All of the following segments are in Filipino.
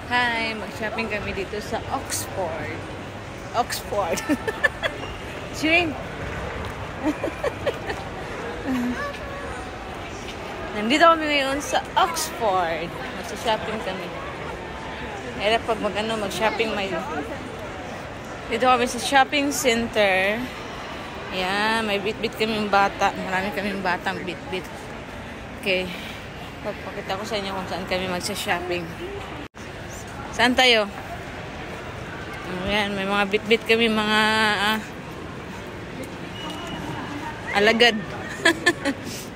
Hi, mag-shopping kami dito sa Oxford. Oxford. Chewing. Nandito kami ngayon sa Oxford. Mag-shopping kami. Kaya pag mag-shopping may... Dito kami sa shopping center. Ayan, may bit-bit kaming bata. Marami kaming batang bit-bit. Okay. Papakita ko sa inyo kung saan kami magsa-shopping. Saan tayo? Ayan, may mga bit-bit kami, mga alagad.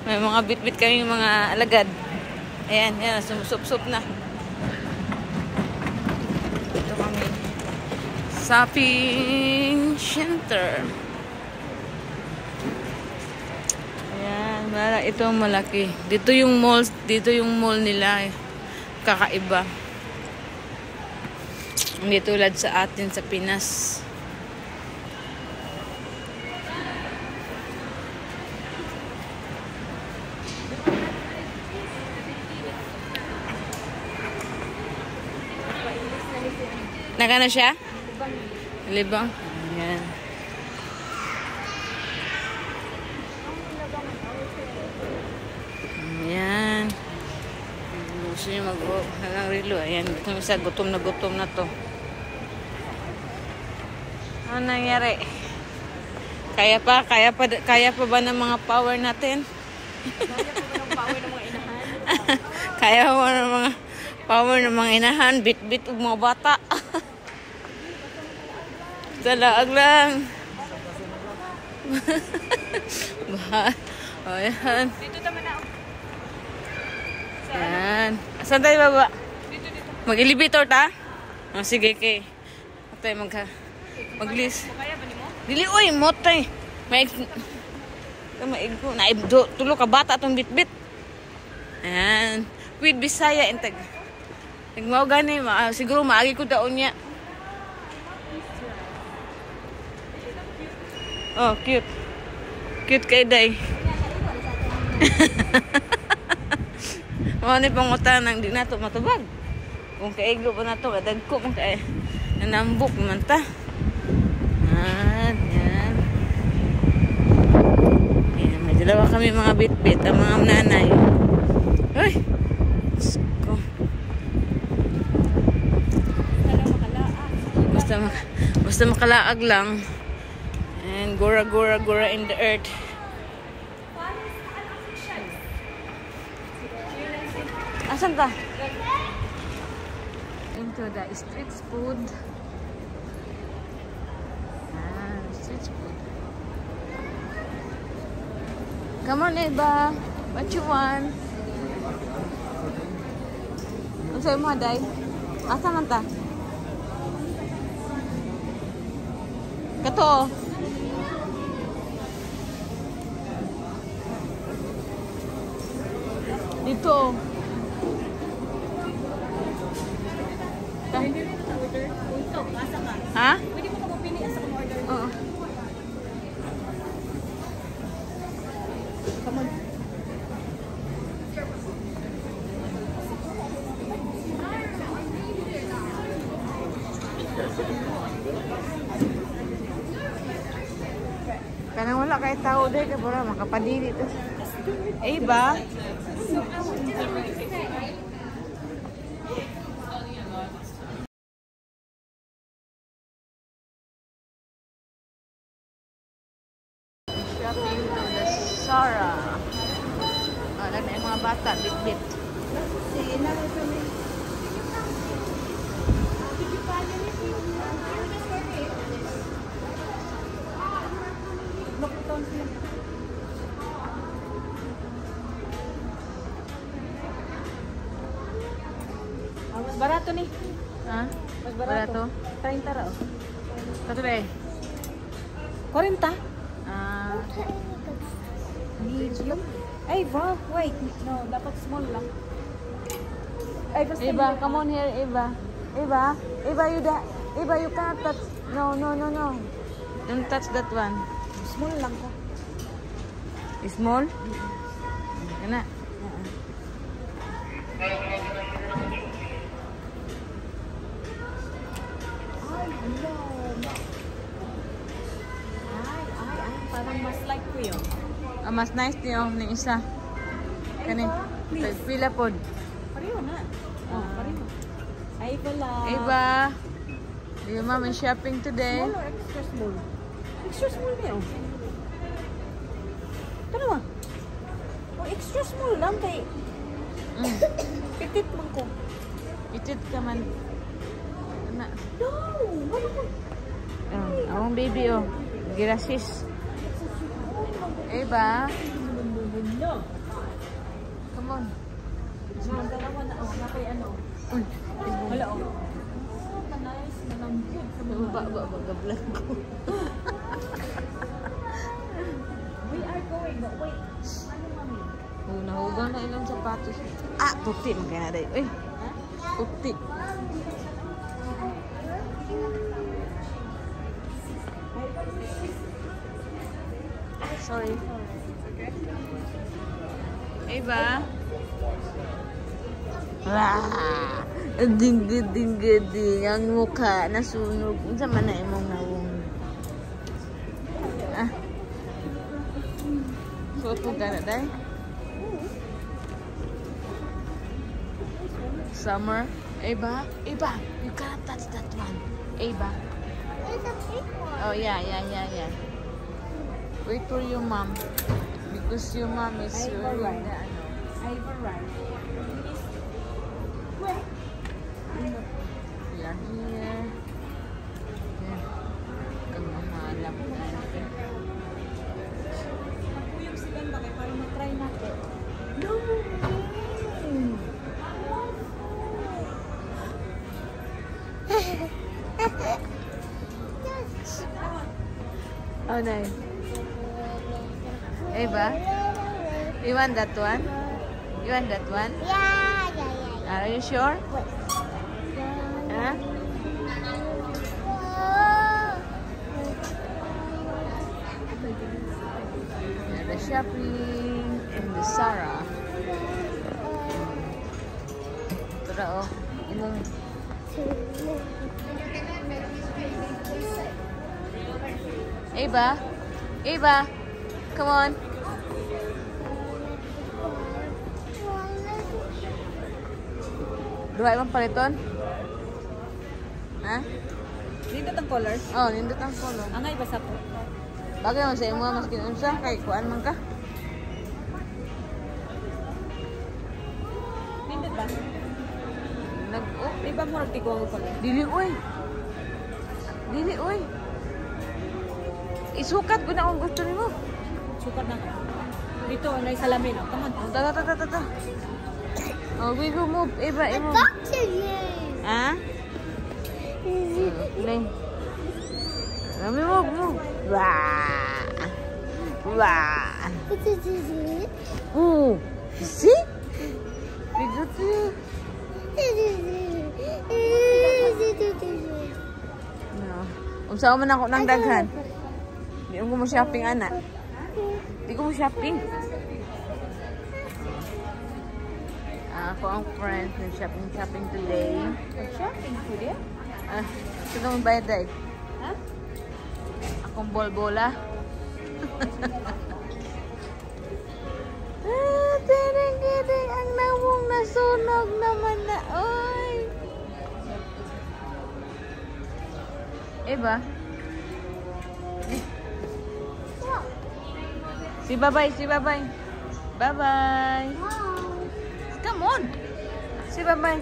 May mga bit-bit kami, mga alagad. Ayan, yan, sumusup-sup na. Ito kami. Shopping center. Ayan, ito malaki. Dito yung mall nila. Kakaiba. Hindi tulad sa atin sa Pinas. Nakana siya? Libang. Ayan. Ayan. Gusto niyo mag-halang rilo. Ayan. Gutom na to. Ano nangyari? Kaya pa ba ng mga power natin? Kaya pa ba ng mga power ng mga inahan? Bit-bit ng mga bata. Dalaag lang. Oh, yan. Dito naman ako. Yan. Saan tayo baba? Dito. Mag-elevator ta? Oh, sige, okay. Tayo maglis. Dili, oy, motay. Maig ko. Tulo ka bata itong bit-bit. Ayan. With Bisaya. Nagmao gani. Siguro maagi ko daon niya. Oh, cute. Cute kay Day. Mga ni pangutanang di na ito matubag. Kung kaiglo pa na ito, kadagko kung nanambok naman ta. Yan. Ayan, may dalawa kami mga bit-bit, ang mga nanay. Uy! Basta makalaag lang. And gora in the earth. Asan ka? Into the street food. Street food. Come on, Eva. What you want? Ano sa'yo mo, Day? Asan man ta? Kato. Dito. Pwede rin ang order. Punto, asa ka. Ha? Pwede mo mag-pili asa kang order. Oo. Come on. Kanang wala kay tao dahil ka para makapadili to. Eh ba? Shopping to the Zara. Alam na yung mga bata, bit-bit. Mas barato ni. Ha? Mas barato. 30 ra. Kato ba eh? 40? Medium. Ay, wow. Wait. No, dapat small lang. Ay, basta Eva, come on here, Eva. Eva, you cannot touch. No. Don't touch that one. Small lang ko. Small? Kana. Hello. Ay, parang mas like ko yun. Mas nice niyo ni isa. Kani. Pila pod. Pareho na. Oh, pareho. Ay, pala. Eva. Do you mama shopping today? Small or extra small? Extra small niya. Ano ba? Oh, extra small lang kay petit man ko. Itit ka man. Ana. No! Ano ko? Ang baby oh. Girasis. Eva. No. Come on. Dalawa na. Oh, nakay ano. Uy. Wala oh. Nice. Malambot. Ba-ba-ba-vlog ko. We are going. But wait. Ano mami? Nahugang na ilang sapatos. Puti mo kaya na dahi. Uy. Puti. Sorry. Eva. Wah. Ding-ding-ding-ding. Ang mukha nasunog. Unsa man na imong nawong. Suot mo ka na dahi? Summer. Eva. Eva. You cannot touch that one. Eva. It's a big one. Oh, yeah. Wait for your mom. Because your mom is wearing right. the ano. I've arrived. Where? We are here. Yeah. Kamahalap natin. Napuyog si Ganda kaya para matry natin. No! Oh, no. Eva, you want that one? You want that one? Yeah. Are you sure? Huh? Yeah, the shopping in the Zara. Ito oh. Imong Eva, come on. Duha imong paliton? Ha? Dito ang colors. Oh, nindot ang color. Angay ba sa po? Bagay mo sa imo mas kinunsa kay kuan man ka. Nindot ba? Nag-oh. Di ba mo nagtigo ang color? Dili oy. Isukat ko na kung gusto nimo. Sukat na nga. Dito, may salamin. Oh, come on. Ta. Oh, we go move. Eva, imo. Boxes. Ha? Play. Kami move. Wah. Oh, you see? We go to. No. Unsa man ako nang daghan? Di ko mo shopping ana. Di ko mo shopping. Ako ang friends na shopping today. Shopping po dia? Sino mo bayad day? Ha? Akong bolbola. Tiring-tiring ang nawong nasunog naman na. Oy! Eva? Si Babay. Bye-bye. Come on. Si Babay.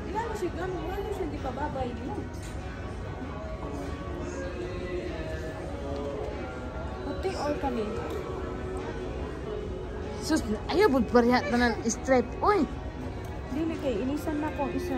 Ilan siya di pa babay dito. Puti or kami? Sus, ayaw mo barihat na ng stripe. Uy! Dili kay inisan na ko isa.